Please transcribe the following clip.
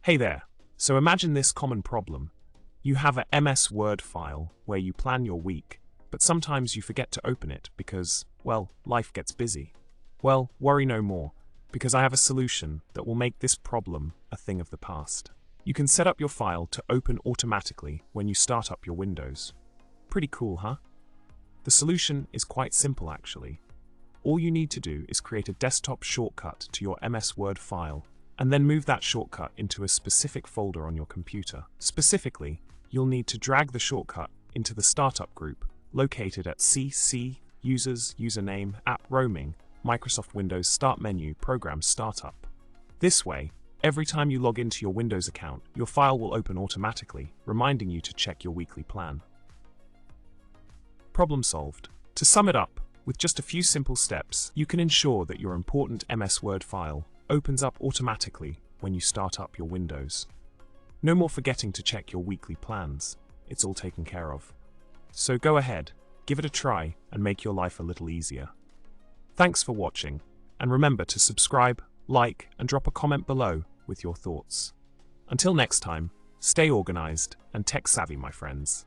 Hey there. So imagine this common problem. You have a MS Word file where you plan your week, but sometimes you forget to open it because, well, life gets busy. Well, worry no more, because I have a solution that will make this problem a thing of the past. You can set up your file to open automatically when you start up your Windows. Pretty cool, huh? The solution is quite simple actually. All you need to do is create a desktop shortcut to your MS Word file and then move that shortcut into a specific folder on your computer. Specifically, you'll need to drag the shortcut into the startup group located at CC Users Username App Roaming Microsoft Windows Start Menu Program Startup. This way, every time you log into your Windows account, your file will open automatically, reminding you to check your weekly plan. Problem solved. To sum it up, with just a few simple steps, you can ensure that your important MS Word file opens up automatically when you start up your Windows. No more forgetting to check your weekly plans. It's all taken care of. So go ahead, give it a try, and make your life a little easier. Thanks for watching, and remember to subscribe, like, and drop a comment below with your thoughts. Until next time, stay organized and tech savvy, my friends.